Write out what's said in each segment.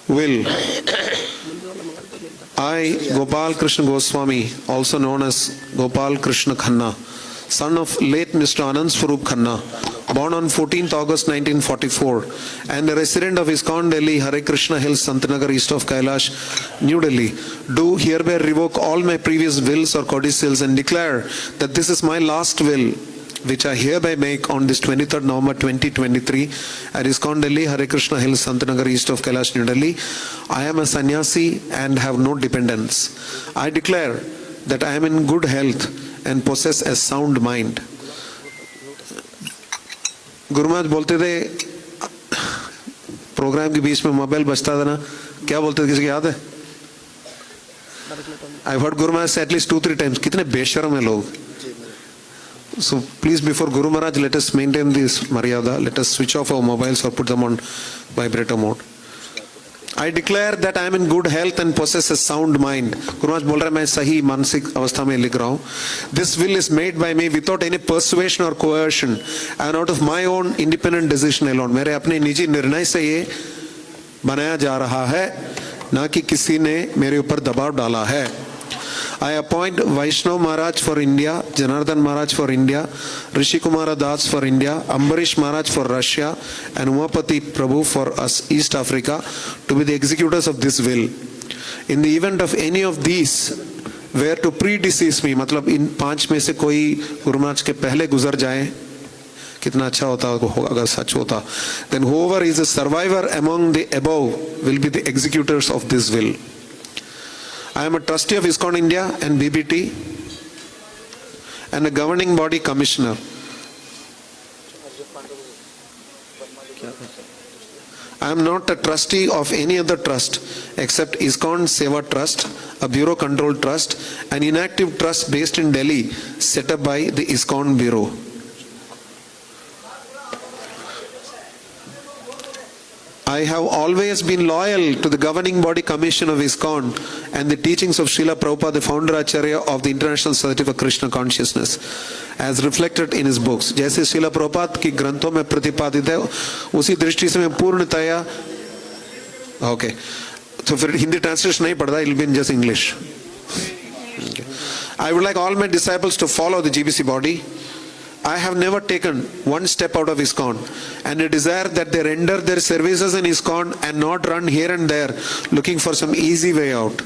will. I, Gopal Krishna Goswami, also known as Gopal Krishna Khanna, son of late Mr. Anand Swarup Khanna, born on 14th August 1944, and a resident of ISKCON Delhi, Hare Krishna Hills, Santanagar, east of Kailash, New Delhi, do hereby revoke all my previous wills or codicils and declare that this is my last will, which I hereby make on this 23rd November 2023 at ISKCON Delhi, Hare Krishna Hills, Santanagar, east of Kailash, New Delhi. I am a sannyasi and have no dependents. I declare that I am in good health and possess a sound mind. Guru Maharaj बोलते थे programme के बीच में mobile बजता था ना, क्या बोलते थे, किसी को याद है? I've heard Guru Maharaj say at least 2-3 times, कितने बेशर्म है लोग. So please, before Guru Maharaj, let us maintain this maryada. Let us switch off our mobiles or put them on vibrator mode. I declare that I am in good health and possess a sound mind. Guru Maharaj बोल रहा है मैं सही मानसिक अवस्था में लिख रहा हूँ. This will is made by me without any persuasion or coercion and out of my own independent decision alone. मेरे अपने निजी निर्णय से ये बनाया जा रहा है, ना कि किसी ने मेरे ऊपर दबाव डाला है. I appoint Vaishnav Maharaj for India, Janardhan Maharaj for India, Rishi Kumara Das for India, Ambarish Maharaj for Russia, and Umapati Prabhu for us, East Africa, to be the executors of this will. In the event of any of these were to predecease me, मतलब इन 5 में से कोई गुरु महाराज के पहले गुजर जाए, कितना अच्छा होता अगर सच होता, then whoever is a survivor among the above will be the executors of this will. I am a trustee of ISKCON India and BBT and a governing body commissioner. I am not a trustee of any other trust except ISKCON Seva Trust, a bureau controlled trust, an inactive trust based in Delhi set up by the ISKCON Bureau. I have always been loyal to the governing body commission of ISKCON and the teachings of Srila Prabhupada, the founder Acharya of the International Society for Krishna Consciousness, as reflected in his books. जैसे श्रीला प्रभुपाद की ग्रंथों में प्रतिपादित है, उसी दृष्टि से मैं पूर्णतया ओके, तो फिर हिंदी ट्रांसलेशन नहीं पढ़ता, it'll be in just English. I would like all my disciples to follow the GBC body. I have never taken one step out of ISKCON, and I desire that they render their services in ISKCON and not run here and there looking for some easy way out.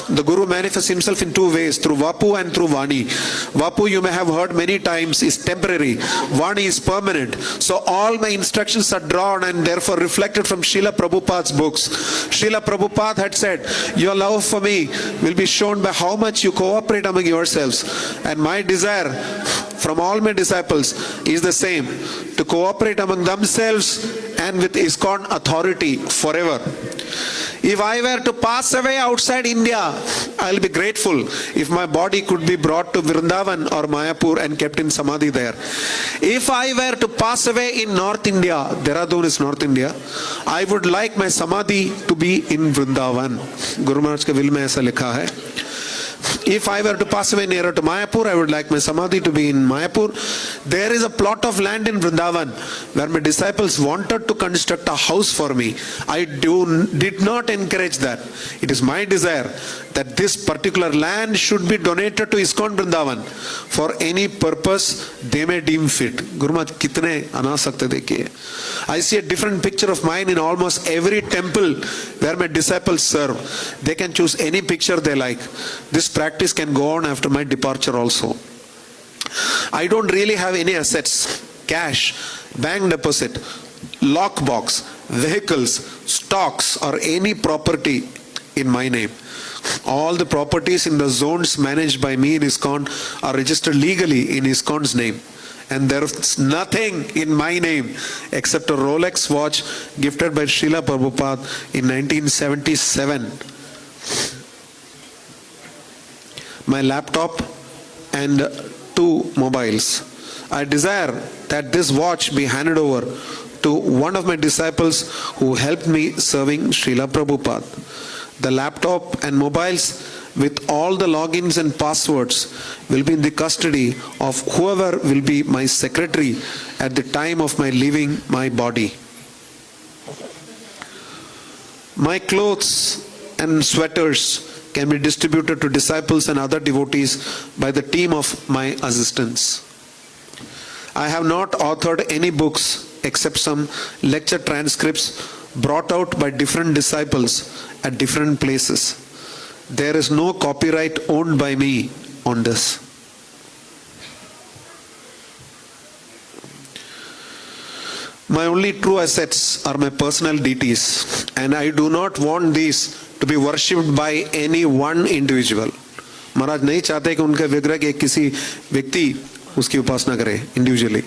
The Guru manifests himself in 2 ways, through Vapu and through Vani. Vapu, you may have heard many times, is temporary. Vani is permanent. So all my instructions are drawn and therefore reflected from Srila Prabhupada's books. Srila Prabhupada had said, your love for me will be shown by how much you cooperate among yourselves. And my desire from all my disciples is the same, to cooperate among themselves and with ISKCON authority forever. If I were to pass away outside India, I'll be grateful if my body could be brought to Vrindavan or Mayapur and kept in Samadhi there. If I were to pass away in North India, Dehradun is North India, I would like my Samadhi to be in Vrindavan. Guru Maharaj के will में ऐसा लिखा है. If I were to pass away nearer to Mayapur, I would like my Samadhi to be in Mayapur. There is a plot of land in Vrindavan where my disciples wanted to construct a house for me. I did not encourage that. It is my desire that this particular land should be donated to ISKCON Vrindavan for any purpose they may deem fit. Guru Maharaj kitne anasakte dekhiye. I see a different picture of mine in almost every temple where my disciples serve. They can choose any picture they like. This practice can go on after my departure also. I don't really have any assets, cash, bank deposit, lockbox, vehicles, stocks, or any property in my name. All the properties in the zones managed by me in ISKCON are registered legally in ISKCON's name. And there is nothing in my name except a Rolex watch gifted by Srila Prabhupada in 1977. My laptop and 2 mobiles. I desire that this watch be handed over to one of my disciples who helped me serving Srila Prabhupada. The laptop and mobiles with all the logins and passwords will be in the custody of whoever will be my secretary at the time of my leaving my body. My clothes and sweaters can be distributed to disciples and other devotees by the team of my assistants. I have not authored any books except some lecture transcripts brought out by different disciples at different places. There is no copyright owned by me on this. My only true assets are my personal deities, and I do not want these to be worshipped by any one individual. महाराज नहीं चाहते कि उनके विग्रह के किसी व्यक्ति उसकी उपासना करे individually.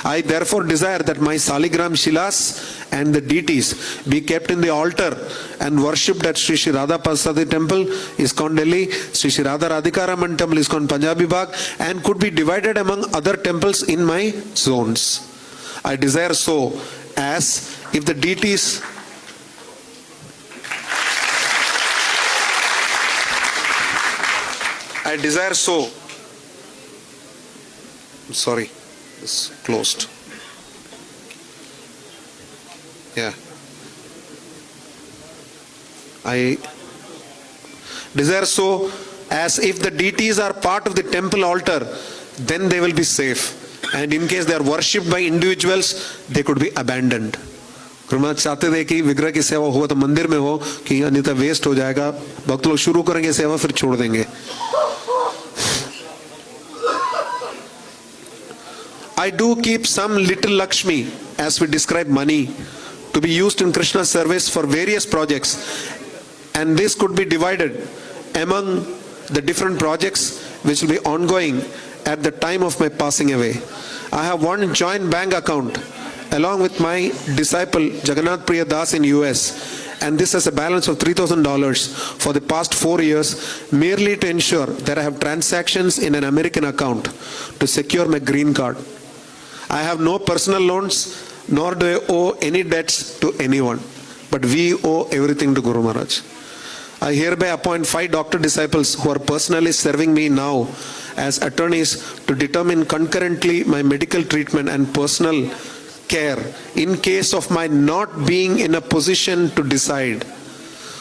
I therefore desire that my Saligram Shilas and the deities be kept in the altar and worshipped at Sri Sri Radha Pasadi Temple, ISKCON Delhi, Sri Sri Radha Radhikaraman Temple, ISKCON Punjabi Bagh, and could be divided among other temples in my zones. I desire so as if the deities sorry, it's closed. Yeah. I desire so as if the deities are part of the temple altar, then they will be safe. And in case they are worshipped by individuals, they could be abandoned. Guru Maharaj चाहते थे कि विग्रह की सेवा हो तो मंदिर में हो, कि अन्यथा वेस्ट हो जाएगा, भक्त लोग शुरू करेंगे सेवा फिर छोड़ देंगे. I do keep some little Lakshmi, as we describe money, to be used in Krishna service for various projects, and this could be divided among the different projects which will be ongoing at the time of my passing away. I have one joint bank account along with my disciple Jagannath Priya Das in US, and this has a balance of $3,000 for the past 4 years, merely to ensure that I have transactions in an American account to secure my green card. I have no personal loans, nor do I owe any debts to anyone, but we owe everything to Guru Maharaj. I hereby appoint 5 doctor disciples who are personally serving me now as attorneys to determine concurrently my medical treatment and personal care in case of my not being in a position to decide.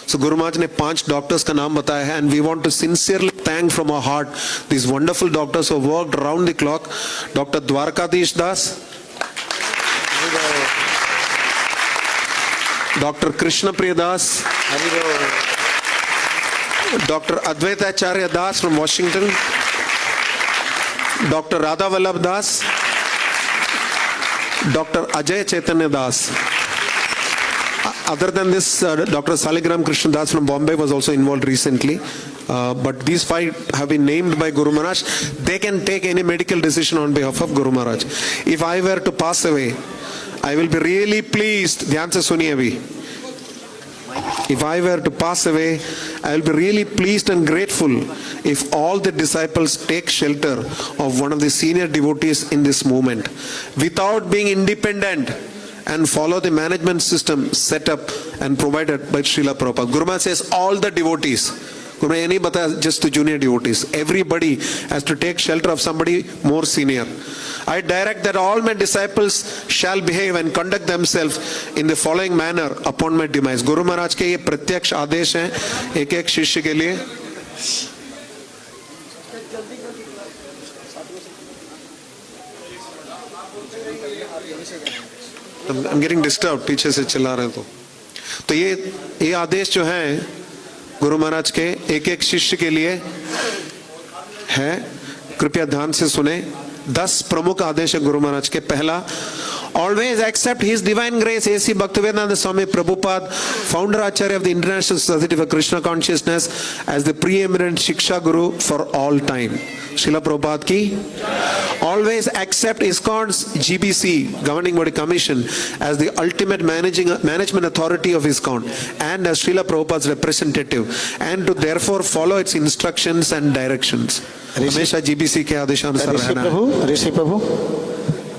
So Guru Maharaj ne 5 doctors ka naam bataya hai, and we want to sincerely thank from our heart these wonderful doctors who worked round the clock. Dr. Dwarkadish Das, Dr. Krishna Priya Das, Dr. Advaita Acharya Das from Washington, Dr. Radha Vallabh Das, Dr. Ajay Chaitanya Das. Other than this, Dr. Saligram Krishna Das from Bombay was also involved recently. But these 5 have been named by Guru Maharaj. They can take any medical decision on behalf of Guru Maharaj. If I were to pass away, I will be really pleased. Dhyan se suniye abhi. If I were to pass away, I will be really pleased and grateful if all the disciples take shelter of one of the senior devotees in this movement, without being independent, and follow the management system set up and provided by Srila Prabhupada. Guru Maharaj says all the devotees. Guru Maharaj nahi bataya just to junior devotees. Everybody has to take shelter of somebody more senior. I direct that all my disciples shall behave and conduct themselves in the following manner upon my demise. Guru Maharaj के ये प्रत्यक्ष आदेश हैं एक एक शिष्य के लिए. I'm getting disturbed, पीछे से चिल्ला रहे हैं तो ये आदेश जो हैं गुरु महाराज के एक एक शिष्य के लिए है. कृपया ध्यान से सुने. 10 प्रमुख आदेश है गुरु महाराज के. पहला, always accept His Divine Grace A.C. Bhaktivedanta Swami Prabhupada, founder Acharya of the International Society for Krishna Consciousness, as the preeminent Shiksha Guru for all time. Srila Prabhupada ki. Always accept ISKCON's GBC, Governing Body Commission, as the ultimate management authority of ISKCON and as Srila Prabhupada's representative, and to therefore follow its instructions and directions. हमेशा GBC के आदेशानुसार रहना है. ऋषि प्रभु,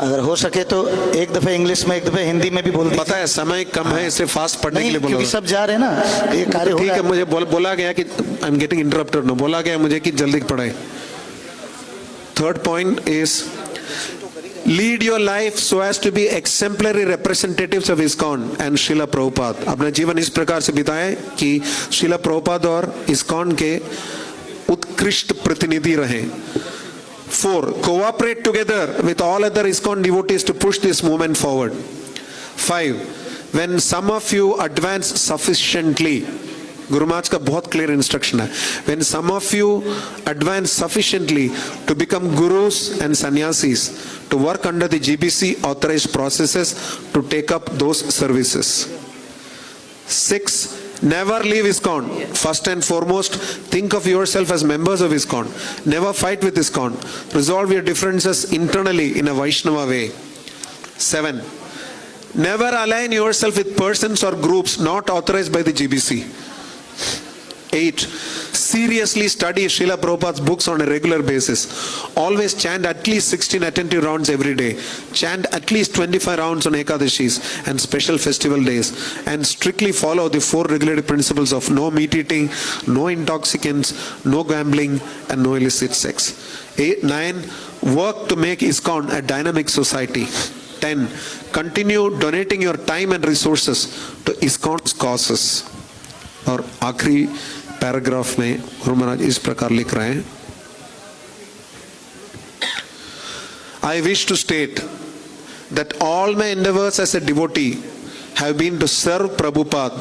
अगर हो सके तो एक दफे इंग्लिश में एक दफे हिंदी में भी बोल दीजिए. पता है समय कम है, इससे फास्ट पढ़ने के लिए बोला. क्योंकि सब जा रहे हैं ना, ये कार्य हो रहा है. ठीक है, मुझे बोला गया कि I am getting interrupted no, बोला गया मुझे कि जल्दी पढ़ाए. Third point is, Lead your life so as to be exemplary representatives of ISKCON and Srila Prabhupada. अपना जीवन इस प्रकार से बिताएं कि श्रीला प्रभुपाद और ISKCON के उत्कृष्ट प्रतिनिधि रहें. 4. Cooperate together with all other ISKCON devotees to push this movement forward. 5. When some of you advance sufficiently, Guru Maharaj का बहुत clear instruction है. When some of you advance sufficiently to become gurus and sannyasis, to work under the GBC authorized processes to take up those services. 6. Never leave ISKCON. First and foremost, think of yourself as members of ISKCON. Never fight with ISKCON. Resolve your differences internally in a Vaishnava way. 7. Never align yourself with persons or groups not authorized by the GBC. 8. Seriously study Srila Prabhupada's books on a regular basis. Always chant at least 16 attentive rounds every day. Chant at least 25 rounds on Ekadashis and special festival days. And strictly follow the 4 regulative principles of no meat eating, no intoxicants, no gambling, and no illicit sex. 9. Work to make ISKCON a dynamic society. 10. Continue donating your time and resources to ISKCON's causes. और आखिरी paragraph में गुरु महाराज इस प्रकार लिख रहे हैं. I wish to state that all my endeavors as a devotee have been to serve Prabhupada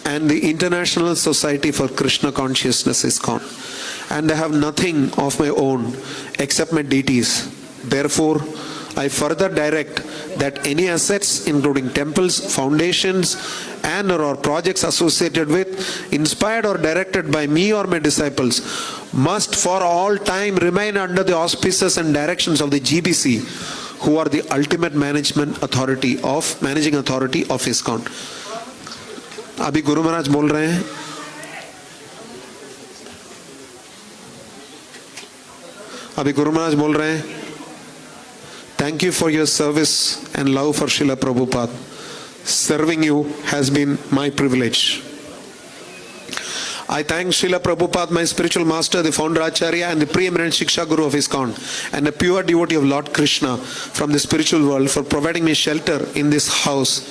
and the International Society for Krishna Consciousness ISKCON, and I have nothing of my own except my deities. Therefore, I further direct that any assets, including temples, foundations, and or projects associated with, inspired or directed by me or my disciples, must for all time remain under the auspices and directions of the GBC, who are the ultimate managing authority of ISKCON. अभी गुरु महाराज बोल रहे हैं. अभी गुरु महाराज बोल रहे हैं. Thank you for your service and love for Srila Prabhupada. Serving you has been my privilege. I thank Srila Prabhupada, my spiritual master, the founder Acharya, and the preeminent Shiksha Guru of ISKCON, and a pure devotee of Lord Krishna from the spiritual world, for providing me shelter in this house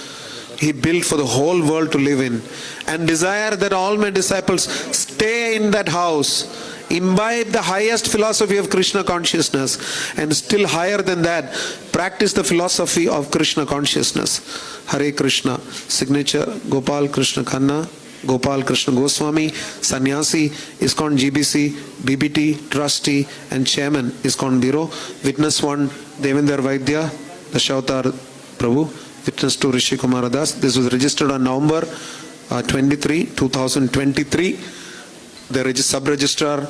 He built for the whole world to live in, and desire that all my disciples stay in that house, imbibe the highest philosophy of Krishna consciousness, and still higher than that, practice the philosophy of Krishna consciousness. Hare Krishna. Signature Gopal Krishna Khanna, Gopal Krishna Goswami, Sannyasi, ISKCON GBC, BBT, Trustee, and Chairman, ISKCON Bureau. Witness 1, Devendra Vaidya, Dashavatar Prabhu. Witness 2, Rishi Kumara Das. This was registered on November 23, 2023. The sub-registrar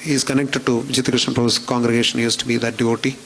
is connected to Jitha Krishna Prabhu's congregation. He used to be that devotee.